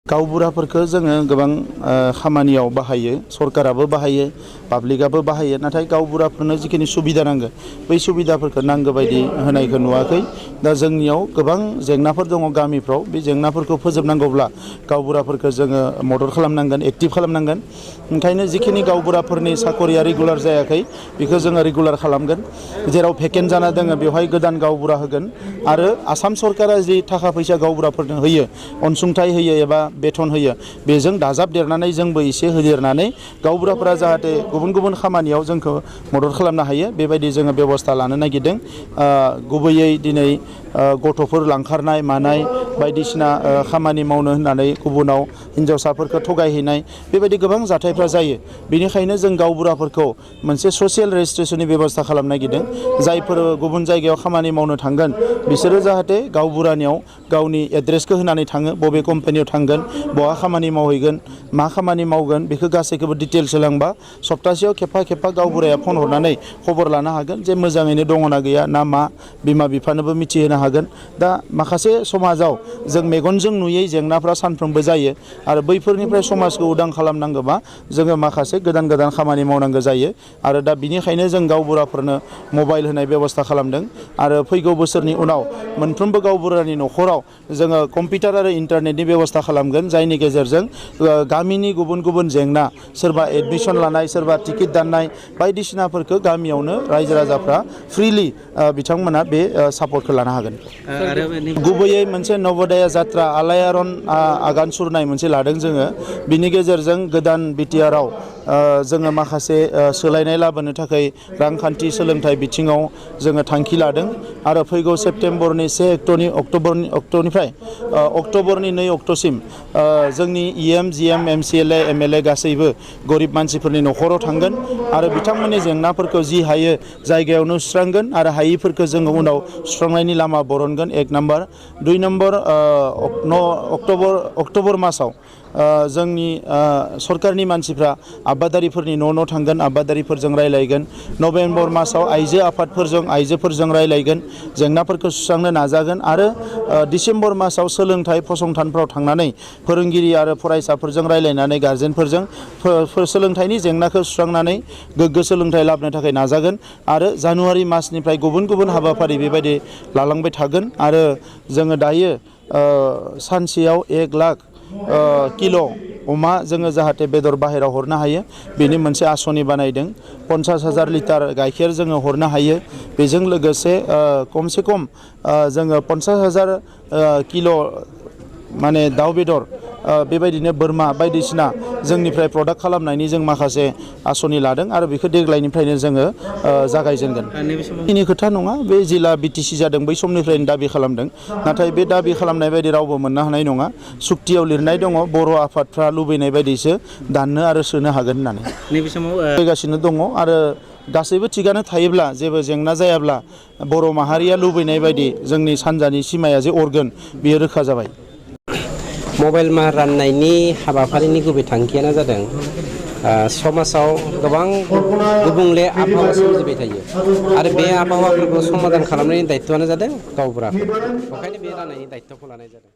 गावबुराफोरखौ जोङो गोबां खामानियाव बाहायो, सरकाराबो बाहायो, पाब्लिकआबो बाहायो, नाथाय गावबुराफोरनो जिखिनि सुबिदा नांगौ बै सुबिदाफोरखौ नांगौ बायदि होनायखौ नुवाखै। दा जोंनियाव गोबां जेंनाफोर दङ गामिफ्राव, बे जेंनाफोरखौ फोजोबनांगौब्ला गावबुराफोरखौ जोङो मदद खालामनांगोन, एक्टिभ खालामनांगोन। ओंखायनो जिखिनि गावबुराफोरनि साकरिया रेगुलार जायाखै बेखौ जोङो रेगुलार खालामगोन। जेराव भेकेन्ट जाना दङ बेवहाय गोदान गावबुरा होगोन आरो आसाम सरकारा जि थाखा फैसा गावबुराफोरनो होयो, अनसुंथाइ होयो एबा बेथन होयो, बेजों दाजाबदेरनानै जोंबो एसे होदेरनानै गावबुराफोरा जाहाथे गुबुन गुबुन खामानियाव जोंखौ मदद खालामनो हायो बेबायदि जोङो बेबस्था लानो नागिरदों। गुबैयै दिनै गथ'फोर लांखारनाय मानाय बायदिसिना खामानि मावनो होननानै गुबुनाव हिन्जावसाफोरखौ थगायहैनाय बेबायदि गोबां जाथायफ्रा जायो। बेनिखायनो जों गावबुराफोरखौ मोनसे ससियेल रेजिस्ट्रेसननि बेबस्था खालामनो नागिरदों। जायफोर गुबुन जायगायाव खामानि मावनो थांगोन बिसोरो जाहाथे गावबुरानियाव गावनि एड्रेसखौ होनानै थाङो, बबे कम्पानियाव थांगोन, बहा खामानि मावहैगोन, मा खामानि मावगोन, बेखौ गासैखौबो डिटेल्स होलांबा सप्तासेयाव खेबफा गावबुराया फन हरनानै खबर लानो हागोन जे मोजाङैनो दङना गैया ना मा, बिमा बिफानोबो मिथिहोनो हागोन। दा माखासे समाजाव जों मेगनजों नुयै जेंनाफ्रा सानफ्रोमबो जायो आरो बैफोरनिफ्राय समाजखौ उदां खालामनांगौबा जोङो माखासे गोदान गोदान खामानि मावनांगौ जायो। आरो दा बिनिखायनो जों गावबुराफोरनो मबाइल होनाय बेबस्था खालामदों आरो फैगौ बोसोरनि उनाव मोनफ्रोमबो गावबुरानि न'खराव जोङो कम्पिउटार आरो इन्टारनेटनि बेबस्था खालामगोन, जायनि गेजेरजों गामिनि गुबुन गुबुन जेंना, सोरबा एडमिसन लानाय, सोरबा टिकेट दाननाय बायदिसिनाफोरखौ गामियावनो रायजो राजाफ्रा फ्रिलि बिथांमोना बे सापर्टखौ लानो हागोन। गुबैयै मोनसे नवोदया जात्रा आलायारन आगान सुरनाय मोनसे लादों जोङो। बिनि गेजेरजों गोदान बिटिआरआव जोङो माखासे सोलायनाय लाबोनो थाखाय रांखान्थि सोलोंथाइ बिथिङाव जोङो थांखि लादों आरो फैगौ सेप्तेम्बरनि 1 अक्ट'निफ्राय अक्ट'बरनि 2 अक्ट'सिम जोंनि इएम, जिएम, एमसिएलए, एमएलए गासैबो गरिब मानसिफोरनि न'खराव थांगोन आरो बिथांमोननि जेंनाफोरखौ जि हायो जायगायावनो सुस्रांगोन आरो हायिफोरखौ जोङो उनाव सुस्रांनायनि लामा बरनगोन। 1 नम्बर। 2 नम्बर, अक्ट'बर मासाव जोंनि सरकारनि मानसिफ्रा आबादारिफोरनि न' थांगोन, आबादारिफोरजों रायलायगोन। नभेम्बर मासाव आइजोफोरजों रायलायगोन, जेंनाफोरखौ सुस्रांनो नाजागोन आरो डिसेम्बर मासाव सोलोंथाइ फसंथानफ्राव थांनानै फोरोंगिरि आरो फरायसाफोरजों रायलायनानै गारजेनफोरजों सोलोंथाइनि जेंनाखौ सुस्रांनानै गोग्गो सोलोंथाइ लाबोनो थाखाय नाजागोन आरो जानुवारि मासनिफ्राय गुबुन गुबुन हाबाफारि बेबायदि लालांबाय थागोन। आरो जोङो दायो सानसेयाव 1 लाख किल' अमा जोङो जाहाथे बेदर बाहेराव हरनो हायो बेनि मोनसे आसनि बानायदों। 50,000 लिटार गाइखेर जोङो हरनो हायो। बेजों लोगोसे खमसे खम जोङो 50,000 किल' माने दाउ बेदर, बेबायदिनो बोरमा बायदिसिना जोंनिफ्राय प्रडाक्ट खालामनायनि जों माखासे आसनि लादों आरो बेखौ देग्लायनिफ्रायनो जोङो जागायजेनगोन। बेनि खोथा नङा, बे जिला बिटिसि जादों बै समनिफ्रायनो दाबि खालामदों, नाथाय बे दाबि खालामनाय बायदि रावबो मोननो हानाय नङा। सुक्तियाव लिरनाय दङ बर' आफादफ्रा लुबैनाय बायदिसो दाननो आरो सोनो हागोन होननानै। नैबे समाव फैगासिनो दङ आरो गासैबो थिगानो थायोब्ला, जेबो जेंना जायाब्ला बर' माहारिया लुबैनाय बायदि जोंनि सानजानि सिमाया जे अरगोन बेयो रोखा जाबाय। मबाइल माह राननायनि हाबाफारिनि गुबै थांखियानो जादों समाजाव गोबां गुबुंले आबहावा सोमजिबाय थायो आरो बे आबहावाफोरखौ समाधान खालामनायनि दायित्वआनो जादों गावबुराफोर। ओंखायनो बे राननायनि दायित्वखौ लानाय जादों।